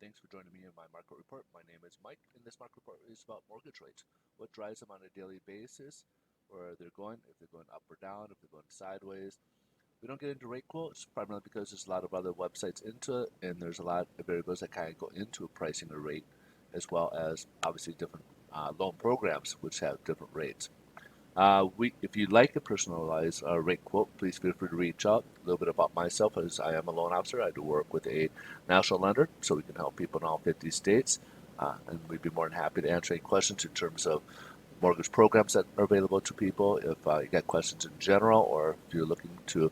thanks for joining me in my market report. My name is Mike, and this market report is about mortgage rates, what drives them on a daily basis, where they're going, if they're going up or down, if they're going sideways. We don't get into rate quotes primarily because there's a lot of other websites into it, and there's a lot of variables that kind of go into pricing a rate, as well as obviously different loan programs which have different rates. If you'd like a personalized rate quote, please feel free to reach out. A little bit about myself, as I am a loan officer. I do work with a national lender, so we can help people in all 50 states. And we'd be more than happy to answer any questions in terms of mortgage programs that are available to people. If you got questions in general, or if you're looking to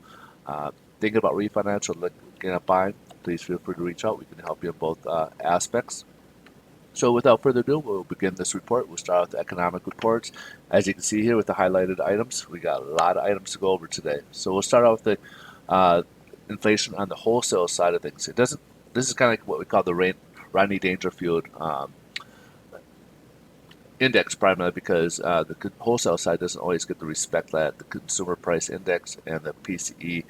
thinking about refinance or looking at buying, please feel free to reach out. We can help you in both aspects. So without further ado, we'll begin this report. We'll start with the economic reports. As you can see here with the highlighted items, we got a lot of items to go over today. So we'll start out with the inflation on the wholesale side of things. This is kind of like what we call the Rodney Dangerfield index, primarily because the wholesale side doesn't always get the respect that the consumer price index and the PCE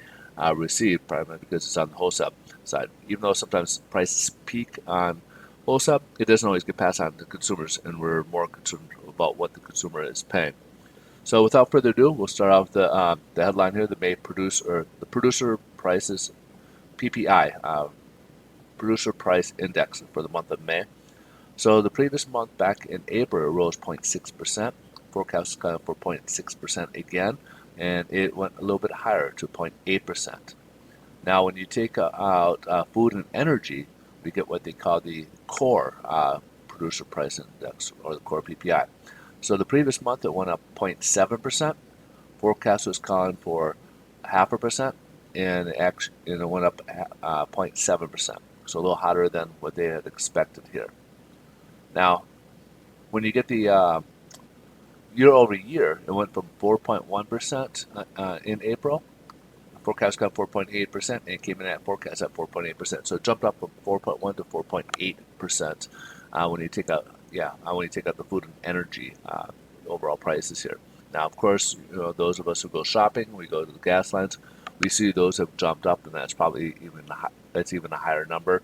receive, primarily because it's on the wholesale side. Even though sometimes prices peak on wholesale, it doesn't always get passed on to consumers, and we're more concerned about what the consumer is paying. So without further ado, we'll start off with the headline here: the producer prices PPI, producer price index for the month of May. So the previous month, back in April, it rose 0.6%. Forecast is kind of for 0.6% again, and it went a little bit higher to 0.8%. Now, when you take out food and energy, we get what they call the core producer price index, or the core PPI. So the previous month it went up 0.7%. Forecast was calling for 0.5%, and it went up 0.7%. So a little hotter than what they had expected here. Now, when you get the year over year, it went from 4.1% in April. Forecast got 4.8%, and it came in at forecast at 4.8%. So it jumped up from 4.1 to 4.8% when you take out the food and energy overall prices here. Now, of course, those of us who go shopping, we go to the gas lines, we see those have jumped up, and that's probably even a higher number.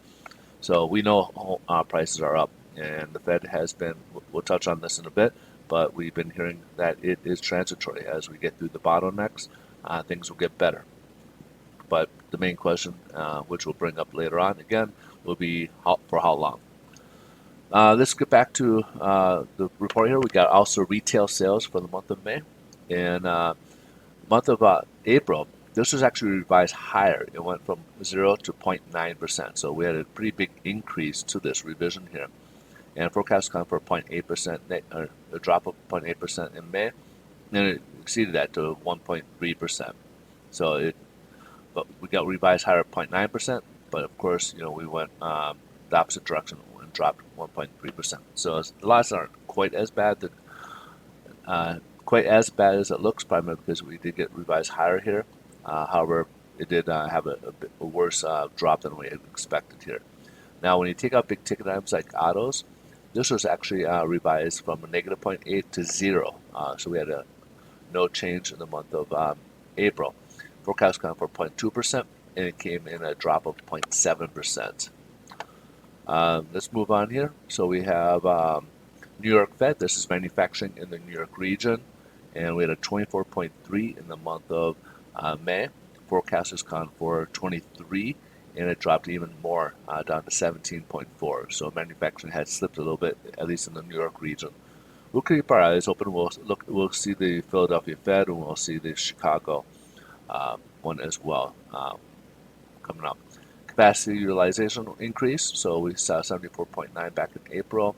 So we know prices are up, and the Fed has been. We'll touch on this in a bit, but we've been hearing that it is transitory. As we get through the bottlenecks, things will get better. But the main question, which we'll bring up later on again, will be for how long. Let's get back to the report here. We got also retail sales for the month of May. In month of April, this was actually revised higher. It went from 0 to 0.9%. So we had a pretty big increase to this revision here. And forecast come for 0.8%, a drop of 0.8% in May. And it exceeded that to 1.3%. So but we got revised higher at 0.9%, but of course, we went the opposite direction and dropped 1.3%. So the losses aren't quite as bad as it looks, primarily because we did get revised higher here. However, it did have a bit a worse drop than we had expected here. Now, when you take out big ticket items like autos, this was actually revised from a negative 0.8 to 0. So we had no change in the month of April. Forecast kind of for 0.2%, and it came in a drop of 0.7%. Let's move on here. So we have New York Fed. This is manufacturing in the New York region, and we had a 24.3 in the month of May. Forecast is calling for 23, and it dropped even more down to 17.4. So manufacturing had slipped a little bit, at least in the New York region. We'll keep our eyes open. We'll see the Philadelphia Fed, and we'll see the Chicago one as well coming up. Capacity utilization increase. So we saw 74.9 back in April,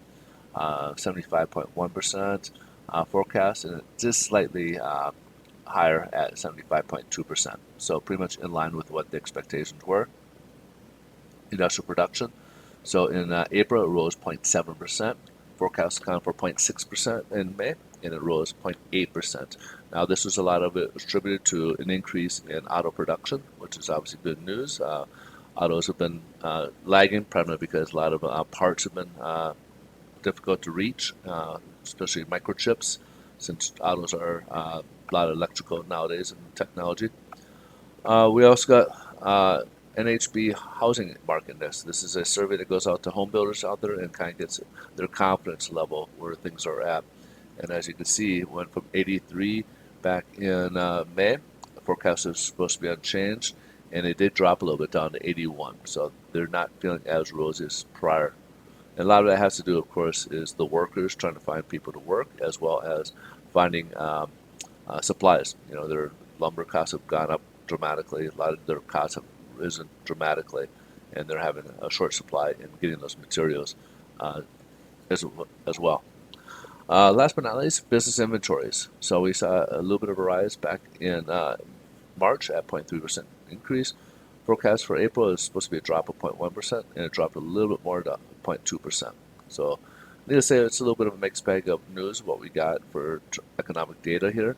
75.1% forecast, and it's just slightly higher at 75.2%. So pretty much in line with what the expectations were. Industrial production. So in April, it rose 0.7%. Forecast accounted for 0.6% in May, and it rose 0.8%. Now, this was a lot of it attributed to an increase in auto production, which is obviously good news. Autos have been lagging primarily because a lot of parts have been difficult to reach, especially microchips, since autos are a lot of electrical nowadays and technology. We also got NHB Housing Market Index. This is a survey that goes out to home builders out there and kind of gets their confidence level where things are at. And as you can see, it went from 83 back in May. The forecast is supposed to be unchanged, and it did drop a little bit down to 81. So they're not feeling as rosy as prior. And a lot of that has to do, of course, is the workers trying to find people to work, as well as finding supplies. You know, their lumber costs have gone up dramatically. A lot of their costs have risen dramatically, and they're having a short supply in getting those materials uh, as well. Last but not least, business inventories. So we saw a little bit of a rise back in March at 0.3% increase. Forecast for April is supposed to be a drop of 0.1%, and it dropped a little bit more to 0.2%. So, needless to say, it's a little bit of a mixed bag of news, what we got for economic data here.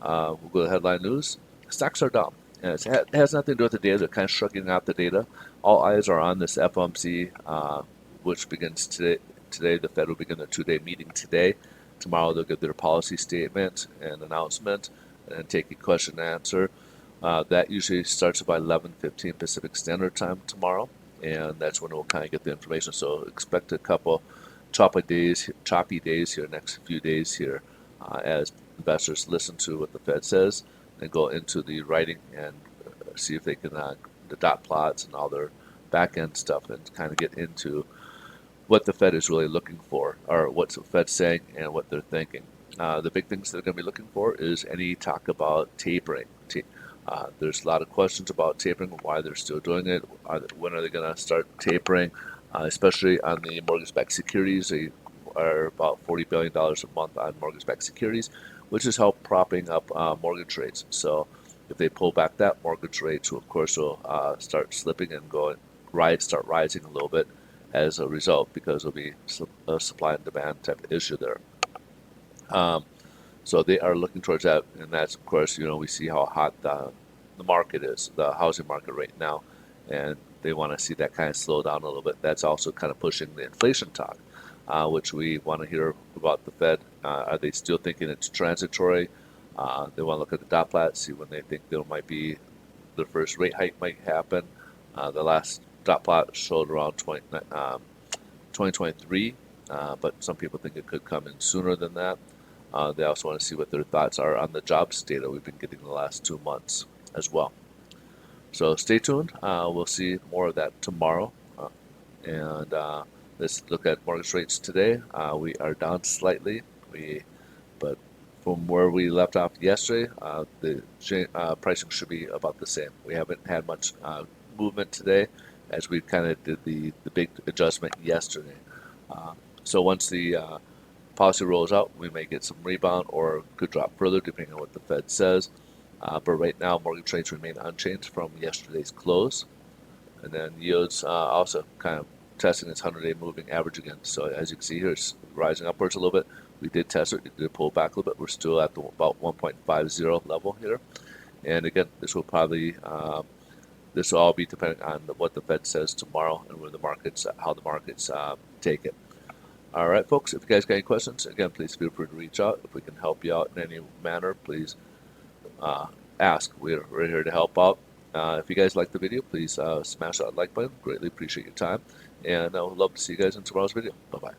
We'll go to headline news. Stocks are down. And it has nothing to do with the data. They're kind of shrugging out the data. All eyes are on this FOMC, which begins today. Today, the Fed will begin their two-day meeting today. Tomorrow, they'll give their policy statement and announcement and take a question and answer. That usually starts by 11:15 Pacific Standard Time tomorrow, and that's when we'll kind of get the information. So expect a couple choppy days here, next few days here, as investors listen to what the Fed says and go into the writing and see if they can the dot plots and all their back end stuff and kind of get into what the Fed is really looking for, or what the Fed's saying and what they're thinking. The big things they're going to be looking for is any talk about tapering. There's a lot of questions about tapering, why they're still doing it, when are they going to start tapering, especially on the mortgage-backed securities. They are about $40 billion a month on mortgage-backed securities, which is help propping up mortgage rates. So if they pull back that, mortgage rates, will, of course, will start slipping and start rising a little bit as a result, because there'll be a supply and demand type of issue there. So they are looking towards that, and that's, of course, we see how hot the market is, the housing market right now, and they want to see that kind of slow down a little bit. That's also kind of pushing the inflation talk, which we want to hear about the Fed. Are they still thinking it's transitory? They want to look at the dot plot, see when they think there might be the first rate hike might happen. The last dot plot showed around 2023, but some people think it could come in sooner than that. They also want to see what their thoughts are on the jobs data we've been getting the last 2 months as well. So stay tuned. We'll see more of that tomorrow. And let's look at mortgage rates today. We are down slightly, but from where we left off yesterday, the pricing should be about the same. We haven't had much movement today, as we kind of did the big adjustment yesterday. So once the policy rolls out, we may get some rebound or could drop further depending on what the Fed says. But right now, mortgage rates remain unchanged from yesterday's close. And then yields also kind of testing its 100-day moving average again. So as you can see here, it's rising upwards a little bit. We did test it. It did pull back a little bit. We're still at about 1.50 level here. And again, this will all be depending on what the Fed says tomorrow and how the markets take it. All right, folks, if you guys got any questions, again, please feel free to reach out. If we can help you out in any manner, please ask. We're here to help out. If you guys like the video, please smash that like button. Greatly appreciate your time. And I would love to see you guys in tomorrow's video. Bye-bye.